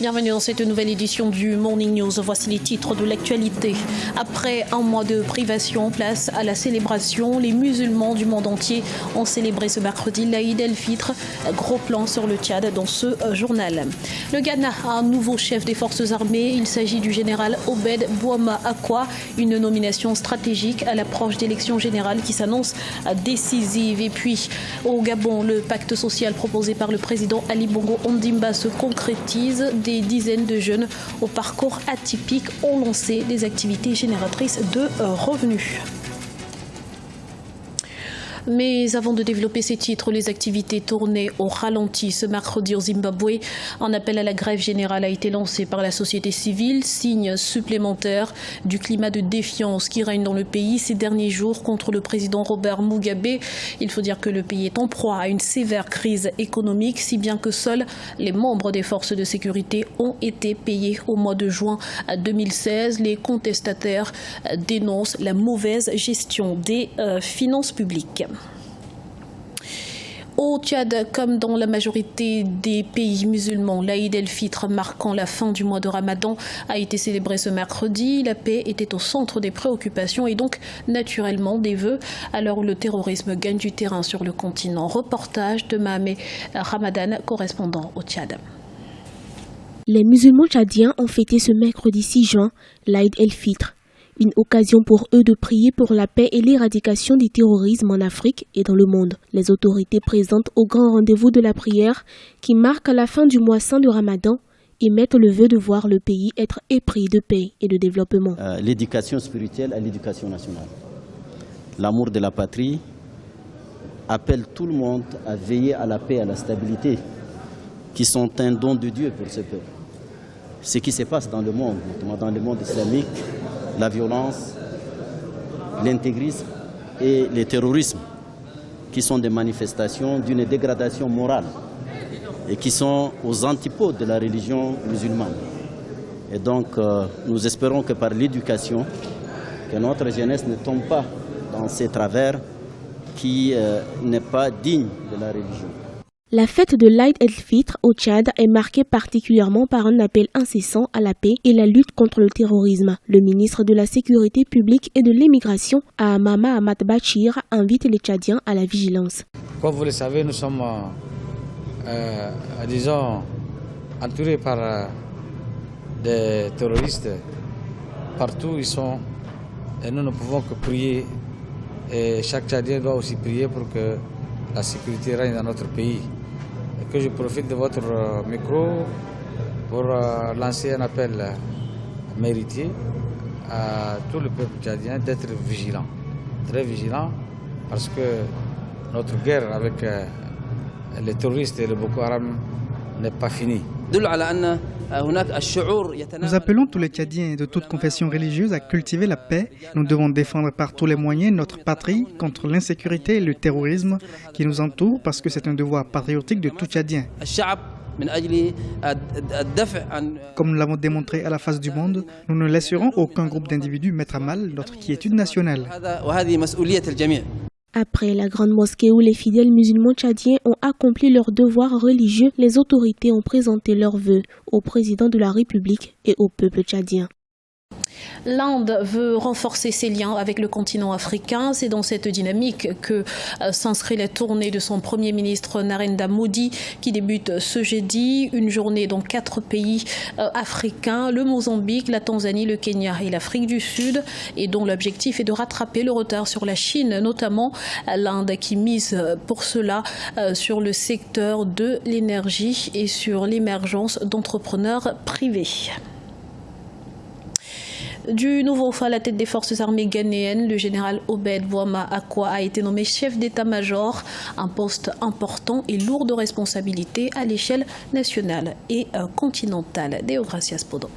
Bienvenue dans cette nouvelle édition du Morning News. Voici les titres de l'actualité. Après un mois de privation, place à la célébration. Les musulmans du monde entier ont célébré ce mercredi l'Aïd el-Fitr. Gros plan sur le Tchad dans ce journal. Le Ghana a un nouveau chef des forces armées. Il s'agit du général Obed Bouama Akwa. Une nomination stratégique à l'approche d'élections générales qui s'annonce décisive. Et puis au Gabon, le pacte social proposé par le président Ali Bongo Ondimba se concrétise. Des dizaines de jeunes au parcours atypique ont lancé des activités génératrices de revenus. Mais avant de développer ces titres, les activités tournées au ralenti ce mercredi au Zimbabwe. Un appel à la grève générale a été lancé par la société civile, signe supplémentaire du climat de défiance qui règne dans le pays ces derniers jours contre le président Robert Mugabe. Il faut dire que le pays est en proie à une sévère crise économique, si bien que seuls les membres des forces de sécurité ont été payés au mois de juin 2016. Les contestataires dénoncent la mauvaise gestion des finances publiques. Au Tchad, comme dans la majorité des pays musulmans, l'Aïd el-Fitr, marquant la fin du mois de Ramadan, a été célébré ce mercredi. La paix était au centre des préoccupations et donc naturellement des vœux à l'heure où le terrorisme gagne du terrain sur le continent. Reportage de Mahamé Ramadan, correspondant au Tchad. Les musulmans tchadiens ont fêté ce mercredi 6 juin l'Aïd el-Fitr. Une occasion pour eux de prier pour la paix et l'éradication du terrorisme en Afrique et dans le monde. Les autorités présentes au grand rendez-vous de la prière qui marque la fin du mois saint de Ramadan émettent le vœu de voir le pays être épris de paix et de développement. L'éducation spirituelle à l'éducation nationale. L'amour de la patrie appelle tout le monde à veiller à la paix et à la stabilité qui sont un don de Dieu pour ce peuple. Ce qui se passe dans le monde, notamment dans le monde islamique, la violence, l'intégrisme et le terrorisme, qui sont des manifestations d'une dégradation morale et qui sont aux antipodes de la religion musulmane. Et donc, nous espérons que par l'éducation, que notre jeunesse ne tombe pas dans ces travers qui n'est pas digne de la religion. La fête de l'Aïd el-Fitr au Tchad est marquée particulièrement par un appel incessant à la paix et la lutte contre le terrorisme. Le ministre de la Sécurité publique et de l'immigration, Mama Ahmad Bachir, invite les Tchadiens à la vigilance. Comme vous le savez, nous sommes, disons, entourés par des terroristes. Partout où ils sont, et nous ne pouvons que prier. Et chaque Tchadien doit aussi prier pour que la sécurité règne dans notre pays. Et que je profite de votre micro pour lancer un appel mérité à tout le peuple tchadien d'être vigilant, très vigilant, parce que notre guerre avec les terroristes et le Boko Haram n'est pas finie. Nous appelons tous les Tchadiens de toute confession religieuse à cultiver la paix. Nous devons défendre par tous les moyens notre patrie contre l'insécurité et le terrorisme qui nous entourent parce que c'est un devoir patriotique de tout Tchadien. Comme nous l'avons démontré à la face du monde, nous ne laisserons aucun groupe d'individus mettre à mal notre quiétude nationale. Après la grande mosquée où les fidèles musulmans tchadiens ont accompli leurs devoirs religieux, les autorités ont présenté leurs vœux au président de la République et au peuple tchadien. L'Inde veut renforcer ses liens avec le continent africain. C'est dans cette dynamique que s'inscrit la tournée de son Premier ministre Narendra Modi qui débute ce jeudi. Une journée dans 4 pays africains, le Mozambique, la Tanzanie, le Kenya et l'Afrique du Sud, et dont l'objectif est de rattraper le retard sur la Chine, notamment l'Inde qui mise pour cela sur le secteur de l'énergie et sur l'émergence d'entrepreneurs privés. Du nouveau à la tête des forces armées ghanéennes, le général Obed Bouama Akwa a été nommé chef d'état-major, un poste important et lourd de responsabilité à l'échelle nationale et continentale. Deogracias Podo.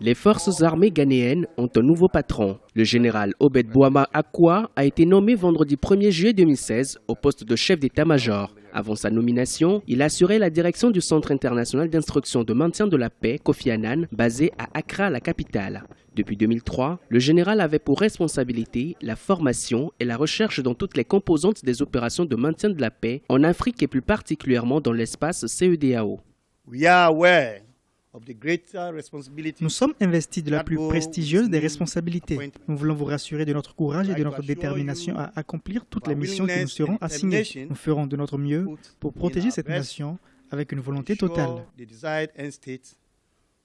Les forces armées ghanéennes ont un nouveau patron. Le général Obed Bouama Akwa a été nommé vendredi 1er juillet 2016 au poste de chef d'état-major. Avant sa nomination, il assurait la direction du Centre international d'instruction de maintien de la paix, Kofi Annan, basé à Accra, la capitale. Depuis 2003, le général avait pour responsabilité la formation et la recherche dans toutes les composantes des opérations de maintien de la paix en Afrique et plus particulièrement dans l'espace CEDEAO. Nous sommes investis de la plus prestigieuse des responsabilités. Nous voulons vous rassurer de notre courage et de notre détermination à accomplir toutes les missions qui nous seront assignées. Nous ferons de notre mieux pour protéger cette nation avec une volonté totale.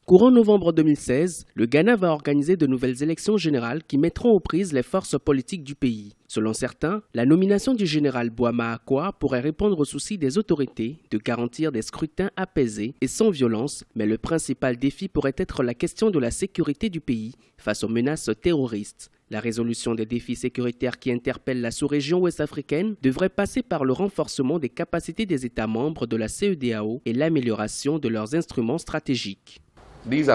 Courant novembre 2016, le Ghana va organiser de nouvelles élections générales qui mettront aux prises les forces politiques du pays. Selon certains, la nomination du général Boama Akwa pourrait répondre aux soucis des autorités de garantir des scrutins apaisés et sans violence, mais le principal défi pourrait être la question de la sécurité du pays face aux menaces terroristes. La résolution des défis sécuritaires qui interpellent la sous-région ouest-africaine devrait passer par le renforcement des capacités des États membres de la CEDEAO et l'amélioration de leurs instruments stratégiques. Nous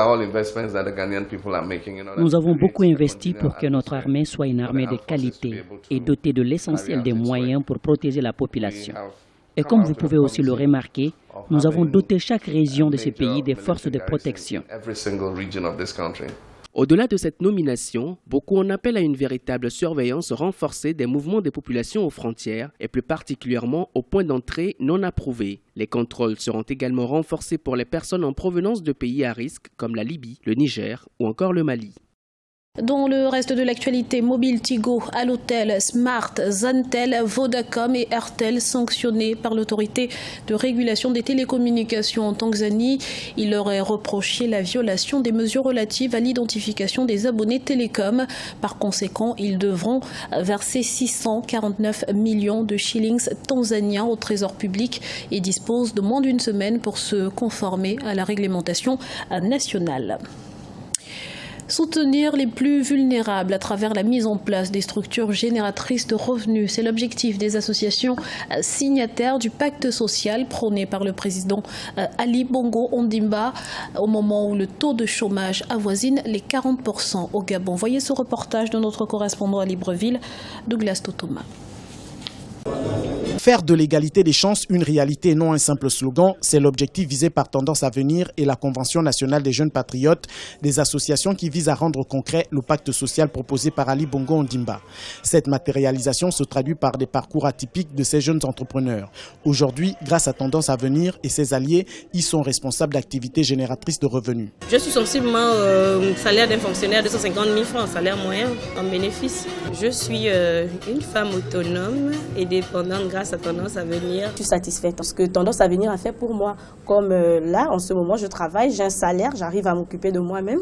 avons beaucoup investi pour que notre armée soit une armée de qualité et dotée de l'essentiel des moyens pour protéger la population. Et comme vous pouvez aussi le remarquer, nous avons doté chaque région de ce pays des forces de protection. Au-delà de cette nomination, beaucoup en appellent à une véritable surveillance renforcée des mouvements des populations aux frontières et plus particulièrement aux points d'entrée non approuvés. Les contrôles seront également renforcés pour les personnes en provenance de pays à risque comme la Libye, le Niger ou encore le Mali. Dans le reste de l'actualité, Mobile, Tigo, Allotel, Smart, Zantel, Vodacom et Airtel sanctionnés par l'autorité de régulation des télécommunications en Tanzanie. Il leur est reproché la violation des mesures relatives à l'identification des abonnés télécom. Par conséquent, ils devront verser 649 millions de shillings tanzaniens au trésor public et disposent de moins d'une semaine pour se conformer à la réglementation nationale. Soutenir les plus vulnérables à travers la mise en place des structures génératrices de revenus, c'est l'objectif des associations signataires du pacte social prôné par le président Ali Bongo Ondimba au moment où le taux de chômage avoisine les 40% au Gabon. Voyez ce reportage de notre correspondant à Libreville, Douglas Totoma. Faire de l'égalité des chances une réalité et non un simple slogan, c'est l'objectif visé par Tendance Avenir et la Convention nationale des jeunes patriotes, des associations qui visent à rendre concret le pacte social proposé par Ali Bongo Ondimba. Cette matérialisation se traduit par des parcours atypiques de ces jeunes entrepreneurs. Aujourd'hui, grâce à Tendance Avenir et ses alliés, ils sont responsables d'activités génératrices de revenus. Je suis sensiblement au salaire d'un fonctionnaire de 250 000 francs, salaire moyen en bénéfice. Je suis une femme autonome et dépendante grâce à Tendance Avenir. Je suis satisfaite parce que Tendance Avenir a fait pour moi. Comme là, en ce moment, je travaille, j'ai un salaire, j'arrive à m'occuper de moi-même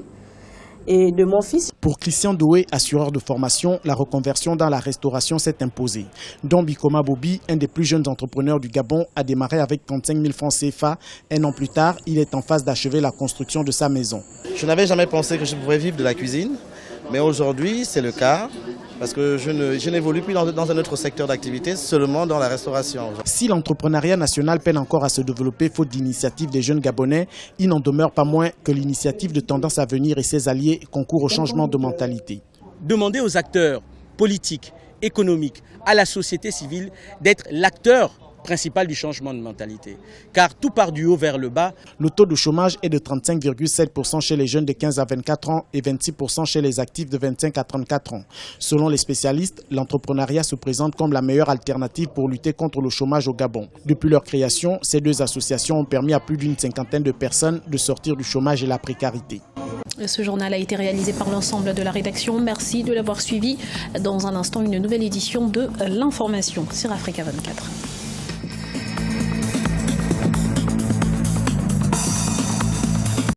et de mon fils. Pour Christian Doué, assureur de formation, la reconversion dans la restauration s'est imposée. Don Bikoma Bobi, un des plus jeunes entrepreneurs du Gabon, a démarré avec 35 000 francs CFA. Un an plus tard, il est en phase d'achever la construction de sa maison. Je n'avais jamais pensé que je pourrais vivre de la cuisine, mais aujourd'hui, c'est le cas. Parce que je n'évolue plus dans un autre secteur d'activité, seulement dans la restauration. Si l'entrepreneuriat national peine encore à se développer faute d'initiatives des jeunes Gabonais, il n'en demeure pas moins que l'initiative de Tendance Avenir et ses alliés concourent au changement de mentalité. Demander aux acteurs politiques, économiques, à la société civile d'être l'acteur principal du changement de mentalité. Car tout part du haut vers le bas. Le taux de chômage est de 35,7% chez les jeunes de 15 à 24 ans et 26% chez les actifs de 25 à 34 ans. Selon les spécialistes, l'entrepreneuriat se présente comme la meilleure alternative pour lutter contre le chômage au Gabon. Depuis leur création, ces deux associations ont permis à plus d'une cinquantaine de personnes de sortir du chômage et la précarité. Ce journal a été réalisé par l'ensemble de la rédaction. Merci de l'avoir suivi. Dans un instant, une nouvelle édition de l'Information sur Africa 24.